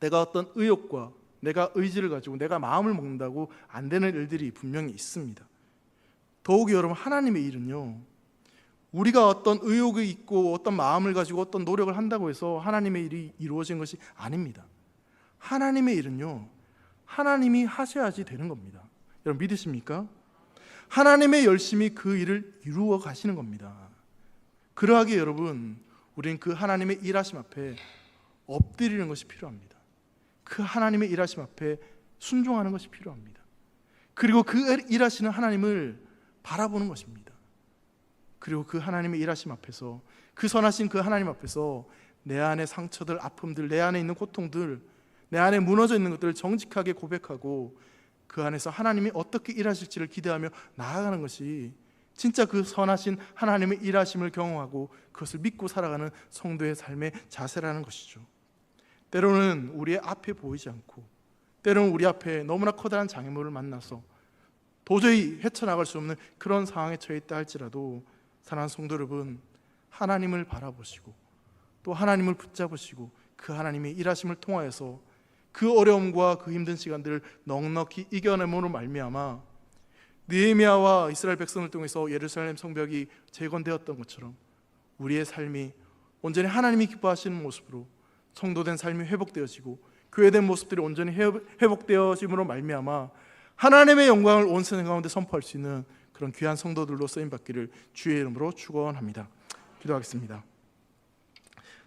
내가 어떤 의욕과 내가 의지를 가지고 내가 마음을 먹는다고 안 되는 일들이 분명히 있습니다. 더욱이 여러분, 하나님의 일은요, 우리가 어떤 의욕이 있고 어떤 마음을 가지고 어떤 노력을 한다고 해서 하나님의 일이 이루어진 것이 아닙니다. 하나님의 일은요, 하나님이 하셔야지 되는 겁니다. 여러분, 믿으십니까? 하나님의 열심히 그 일을 이루어 가시는 겁니다. 그러하기에 여러분, 우리는 그 하나님의 일하심 앞에 엎드리는 것이 필요합니다. 그 하나님의 일하심 앞에 순종하는 것이 필요합니다. 그리고 그 일하시는 하나님을 바라보는 것입니다. 그리고 그 하나님의 일하심 앞에서, 그 선하신 그 하나님 앞에서 내 안의 상처들, 아픔들, 내 안에 있는 고통들, 내 안에 무너져 있는 것들을 정직하게 고백하고 그 안에서 하나님이 어떻게 일하실지를 기대하며 나아가는 것이 진짜 그 선하신 하나님의 일하심을 경험하고 그것을 믿고 살아가는 성도의 삶의 자세라는 것이죠. 때로는 우리의 앞에 보이지 않고, 때로는 우리 앞에 너무나 커다란 장애물을 만나서 도저히 헤쳐나갈 수 없는 그런 상황에 처해 있다 할지라도, 사랑하는 성도 여러분, 하나님을 바라보시고 또 하나님을 붙잡으시고 그 하나님의 일하심을 통하여서 그 어려움과 그 힘든 시간들을 넉넉히 이겨내므로 말미암아 느헤미야와 이스라엘 백성을 통해서 예루살렘 성벽이 재건되었던 것처럼 우리의 삶이 온전히 하나님이 기뻐하시는 모습으로 성도된 삶이 회복되어지고 교회된 모습들이 온전히 회복되어짐으로 말미암아 하나님의 영광을 온 세상 가운데 선포할 수 있는 그런 귀한 성도들로 쓰임받기를 주의 이름으로 축원합니다. 기도하겠습니다.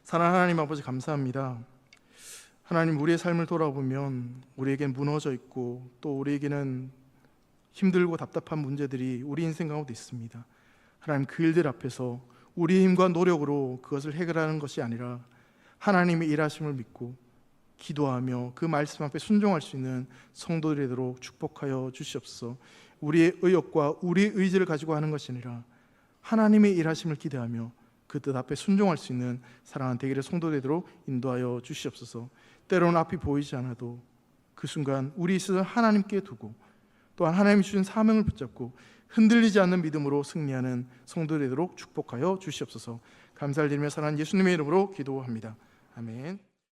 사랑하는 하나님 아버지, 감사합니다. 하나님, 우리의 삶을 돌아보면 우리에겐 무너져 있고 또 우리에게는 힘들고 답답한 문제들이 우리 인생 가운데 있습니다. 하나님, 그 일들 앞에서 우리의 힘과 노력으로 그것을 해결하는 것이 아니라 하나님의 일하심을 믿고 기도하며 그 말씀 앞에 순종할 수 있는 성도들이 되도록 축복하여 주시옵소서. 우리의 의욕과 우리의 의지를 가지고 하는 것이 아니라 하나님의 일하심을 기대하며 그 뜻 앞에 순종할 수 있는 사랑하는 대길의 성도 되도록 인도하여 주시옵소서. 때로는 앞이 보이지 않아도 그 순간 우리 있어서 하나님께 두고 또한 하나님이 주신 사명을 붙잡고 흔들리지 않는 믿음으로 승리하는 성도 되도록 축복하여 주시옵소서. 감사를 드리며 사랑하는 예수님의 이름으로 기도합니다. 아멘.